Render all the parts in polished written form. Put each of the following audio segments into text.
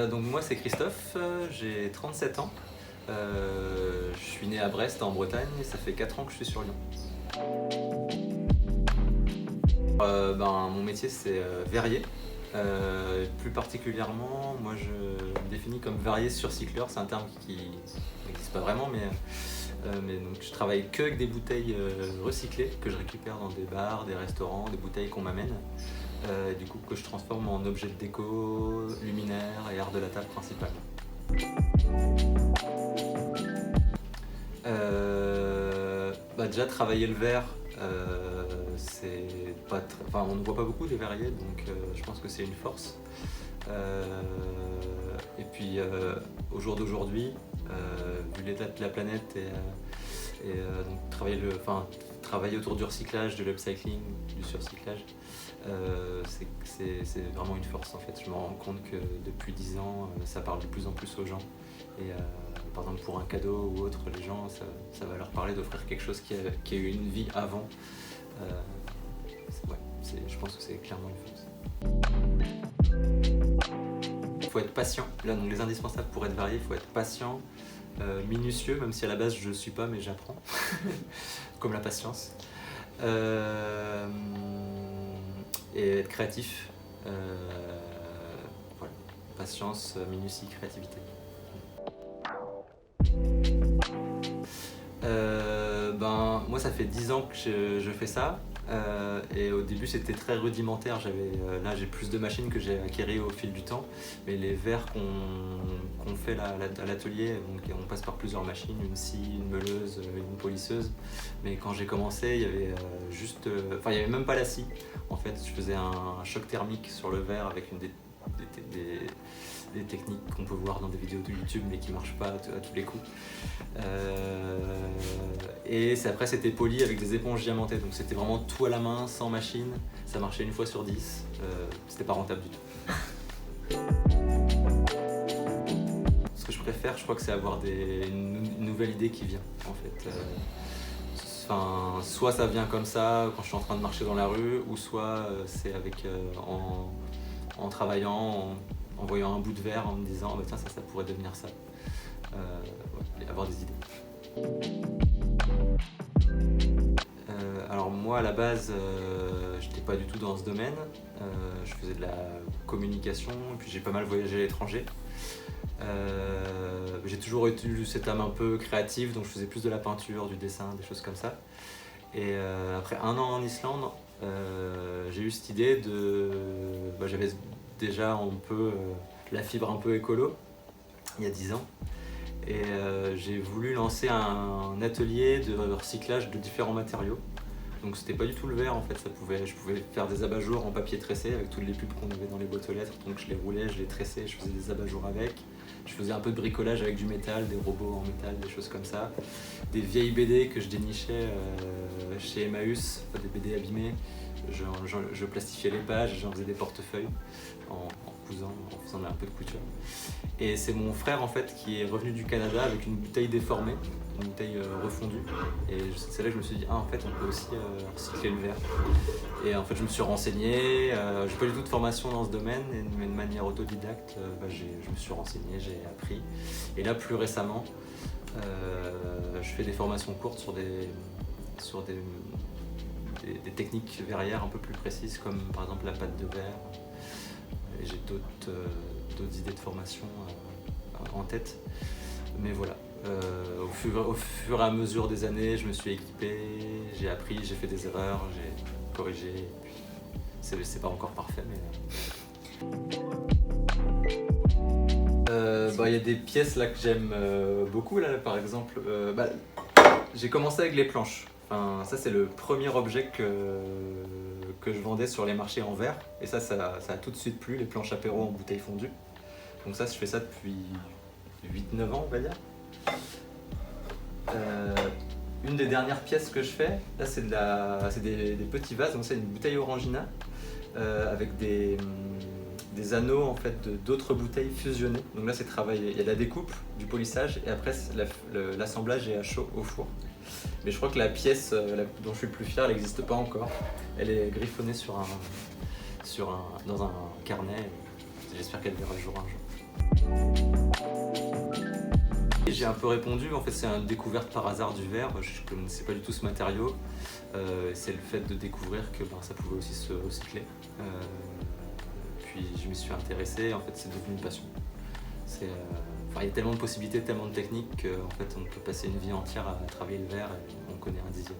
Donc moi c'est Christophe, j'ai 37 ans. Je suis né à Brest en Bretagne et ça fait 4 ans que je suis sur Lyon. Mon métier c'est verrier. Plus particulièrement, moi je me définis comme verrier surcycleur, c'est un terme qui n'existe pas vraiment, mais donc je travaille que avec des bouteilles recyclées que je récupère dans des bars, des restaurants, des bouteilles qu'on m'amène, du coup que je transforme en objets de déco, luminaires et art de la table principalement. Déjà travailler le verre, c'est pas on ne voit pas beaucoup des verriers, donc je pense que c'est une force. Et puis au jour d'aujourd'hui, vu l'état de la planète donc travailler autour du recyclage, de l'upcycling, du surcyclage, c'est vraiment une force en fait. Je me rends compte que depuis 10 ans, ça parle de plus en plus aux gens. Et par exemple pour un cadeau ou autre, les gens, ça va leur parler d'offrir quelque chose qui a eu une vie avant. Je pense que c'est clairement une force. Il faut être patient. Là, donc, les indispensables pour être verrier, il faut être patient, minutieux, même si à la base je ne suis pas, mais j'apprends, comme la patience. Et être créatif. Voilà. Patience, minutie, créativité. Moi ça fait 10 ans que je fais ça, et au début c'était très rudimentaire. Là j'ai plus de machines que j'ai acquéries au fil du temps, mais les verres qu'on fait à l'atelier, donc on passe par plusieurs machines, une scie, une meuleuse, une polisseuse, mais quand j'ai commencé il y avait il n'y avait même pas la scie. En fait je faisais un choc thermique sur le verre avec des techniques qu'on peut voir dans des vidéos de YouTube mais qui ne marchent pas à tous les coups. Et après c'était poli avec des éponges diamantées, donc c'était vraiment tout à la main, sans machine. Ça marchait une fois sur 10, c'était pas rentable du tout. Ce que je préfère, je crois que c'est avoir une nouvelle idée qui vient en fait. Soit ça vient comme ça quand je suis en train de marcher dans la rue, ou soit c'est en travaillant, en voyant un bout de verre, en me disant tiens ça pourrait devenir ça. Avoir des idées. Alors moi à la base j'étais pas du tout dans ce domaine, je faisais de la communication et puis j'ai pas mal voyagé à l'étranger. J'ai toujours eu cette âme un peu créative, donc je faisais plus de la peinture, du dessin, des choses comme ça. Et après 1 an en Islande, j'ai eu cette idée j'avais déjà un peu la fibre un peu écolo il y a 10 ans. Et j'ai voulu lancer un atelier de recyclage de différents matériaux. Donc c'était pas du tout le verre en fait, je pouvais faire des abat-jours en papier tressé avec toutes les pubs qu'on avait dans les boîtes aux lettres. Donc je les roulais, je les tressais, je faisais des abat-jours avec. Je faisais un peu de bricolage avec du métal, des robots en métal, des choses comme ça. Des vieilles BD que je dénichais chez Emmaüs, des BD abîmées. Je plastifiais les pages, j'en faisais des portefeuilles en faisant un peu de couture. Et c'est mon frère en fait qui est revenu du Canada avec une bouteille déformée, une bouteille refondue. Et c'est là que je me suis dit en fait on peut aussi recycler le verre. Et en fait je me suis renseigné, j'ai pas du tout de formation dans ce domaine, mais de manière autodidacte, je me suis renseigné, j'ai appris. Et là plus récemment, je fais des formations courtes sur des techniques verrières un peu plus précises, comme par exemple la pâte de verre. Et j'ai d'autres idées de formation en tête. Mais voilà, au fur et à mesure des années, je me suis équipé, j'ai appris, j'ai fait des erreurs, j'ai corrigé. C'est pas encore parfait, mais... Il y a des pièces là que j'aime beaucoup, là, par exemple. J'ai commencé avec les planches. Ça c'est le premier objet que je vendais sur les marchés en verre, et ça a tout de suite plu, les planches apéro en bouteille fondue. Donc ça je fais ça depuis 8-9 ans on va dire. Une des dernières pièces que je fais, là c'est des petits vases, donc c'est une bouteille Orangina avec des anneaux en fait d'autres bouteilles fusionnées. Donc là c'est travaillé, il y a de la découpe, du polissage, et après l'assemblage est à chaud au four. Mais je crois que la pièce dont je suis le plus fier, elle n'existe pas encore. Elle est griffonnée dans un carnet. J'espère qu'elle verra le jour un jour. J'ai un peu répondu, en fait c'est une découverte par hasard du verre, je ne connaissais pas du tout ce matériau. C'est le fait de découvrir que ça pouvait aussi se recycler. Puis je m'y suis intéressé, en fait c'est devenu une passion. Il y a tellement de possibilités, tellement de techniques qu'en fait on peut passer une vie entière à travailler le verre et on connaît un dixième.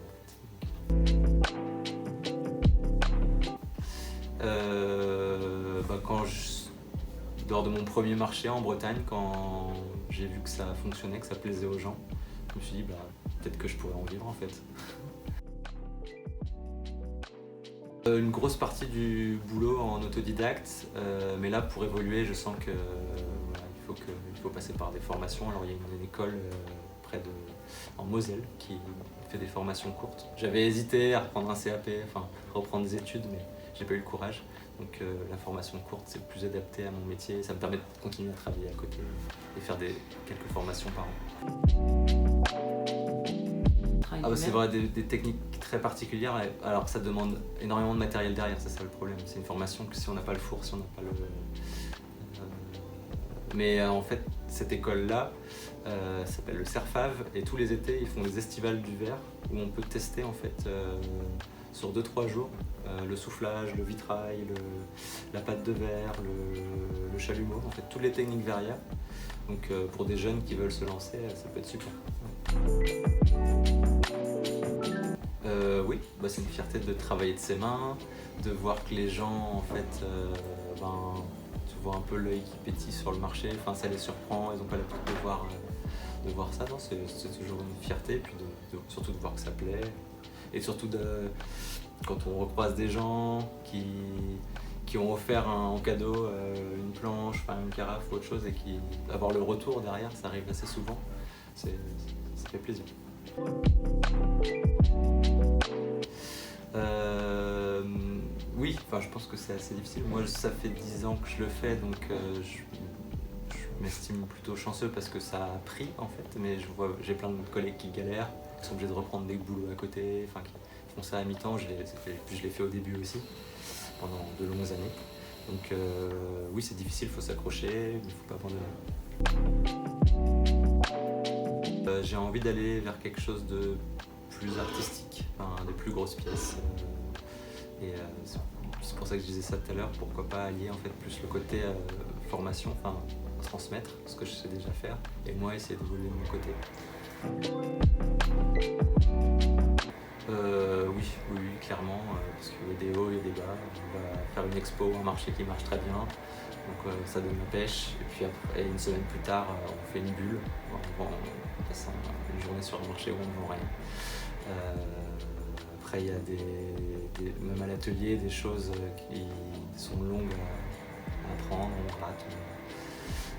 Lors de mon premier marché en Bretagne, quand j'ai vu que ça fonctionnait, que ça plaisait aux gens, je me suis dit peut-être que je pourrais en vivre en fait. Une grosse partie du boulot en autodidacte, mais là pour évoluer je sens que il faut passer par des formations. Alors il y a une école en Moselle qui fait des formations courtes. J'avais hésité à reprendre un CAP, reprendre des études, mais j'ai pas eu le courage. Donc la formation courte c'est plus adapté à mon métier, ça me permet de continuer à travailler à côté et faire quelques formations par an. C'est vrai, des techniques très particulières, alors ça demande énormément de matériel derrière, c'est ça le problème. C'est une formation que si on n'a pas le four, si on n'a pas le... Mais en fait, cette école-là s'appelle le CERFAV et tous les étés, ils font des estivales du verre où on peut tester en fait sur 2-3 jours le soufflage, le vitrail, la pâte de verre, le chalumeau, en fait toutes les techniques verrières. Donc pour des jeunes qui veulent se lancer, ça peut être super. Oui, c'est une fierté de travailler de ses mains, de voir que les gens en fait tu vois un peu l'œil qui pétille sur le marché, ça les surprend, ils n'ont pas l'habitude de voir ça, c'est toujours une fierté, puis surtout de voir que ça plaît, et surtout quand on recroise des gens qui ont offert en cadeau une planche, une carafe ou autre chose, et avoir le retour derrière, ça arrive assez souvent, ça fait plaisir. Oui, je pense que c'est assez difficile. Moi, ça fait 10 ans que je le fais, donc je m'estime plutôt chanceux parce que ça a pris en fait. Mais j'ai plein de collègues qui galèrent, qui sont obligés de reprendre des boulots à côté, qui font ça à mi-temps. Je l'ai fait au début aussi, pendant de longues années. Donc oui, c'est difficile, il faut s'accrocher, mais il ne faut pas abandonner. J'ai envie d'aller vers quelque chose de plus artistique, des plus grosses pièces. Et c'est pour ça que je disais ça tout à l'heure, pourquoi pas allier en fait plus le côté formation, transmettre ce que je sais déjà faire, et moi essayer d'évoluer de mon côté. Oui, clairement, parce qu'il y a des hauts et des bas. On va faire une expo, un marché qui marche très bien, donc ça donne la pêche, et puis après, une semaine plus tard, on fait une bulle, on passe une journée sur un marché où on ne vend rien. Après, il y a même à l'atelier, des choses qui sont longues à apprendre, on rate.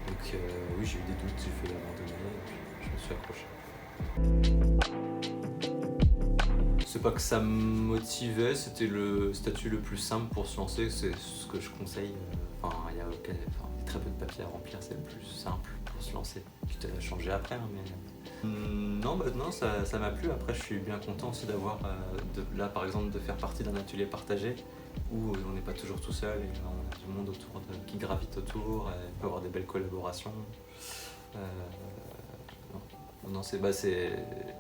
Donc oui, j'ai eu des doutes, j'ai failli abandonner, et puis je me suis accroché. C'est pas que ça me motivait, c'était le statut le plus simple pour se lancer, c'est ce que je conseille. Il y a très peu de papiers à remplir, c'est le plus simple pour se lancer. Quitte à changer après, mais... Non, ça m'a plu. Après, je suis bien content aussi d'avoir, là par exemple, de faire partie d'un atelier partagé où on n'est pas toujours tout seul et on a du monde qui gravite autour, et on peut avoir des belles collaborations.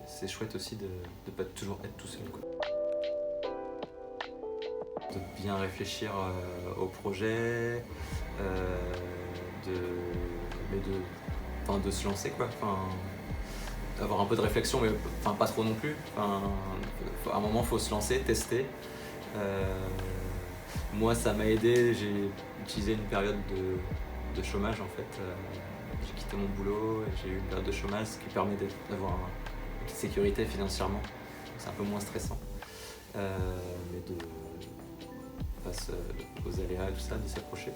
C'est chouette aussi de ne pas toujours être tout seul, quoi. De bien réfléchir au projet, de se lancer, quoi. Avoir un peu de réflexion, mais pas trop non plus. À un moment, il faut se lancer, tester. Moi, ça m'a aidé. J'ai utilisé une période de chômage en fait. J'ai quitté mon boulot et j'ai eu une période de chômage, ce qui permet d'avoir une petite sécurité financièrement. C'est un peu moins stressant. Mais face aux aléas et tout ça, de s'approcher.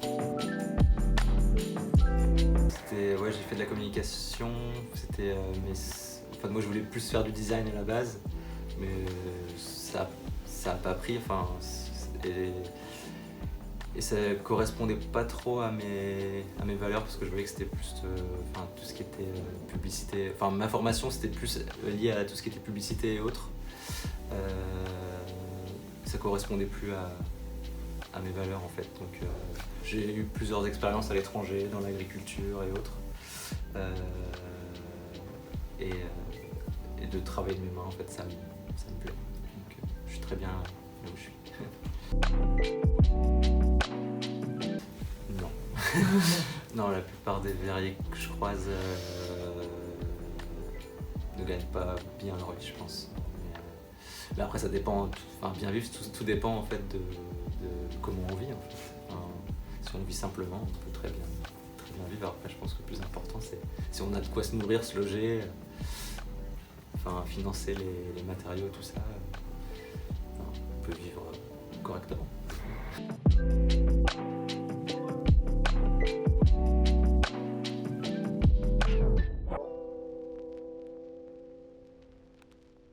J'ai fait de la communication. Moi je voulais plus faire du design à la base, mais ça a pas pris, et ça correspondait pas trop à mes valeurs, parce que je voyais que c'était plus tout ce qui était publicité. Ma formation c'était plus lié à tout ce qui était publicité et autres. Ça correspondait plus à mes valeurs en fait. Donc j'ai eu plusieurs expériences à l'étranger, dans l'agriculture et autres. Et de travailler de mes mains en fait, ça me plaît. Donc je suis très bien là où je suis. Non. Non, la plupart des verriers que je croise ne gagnent pas bien leur vie, je pense. Mais après, ça dépend, bien vivre, tout dépend en fait de comment on vit. En fait. Si on vit simplement, on peut très bien vivre. Après, je pense que le plus important, c'est si on a de quoi se nourrir, se loger, financer les matériaux, tout ça, on peut vivre correctement.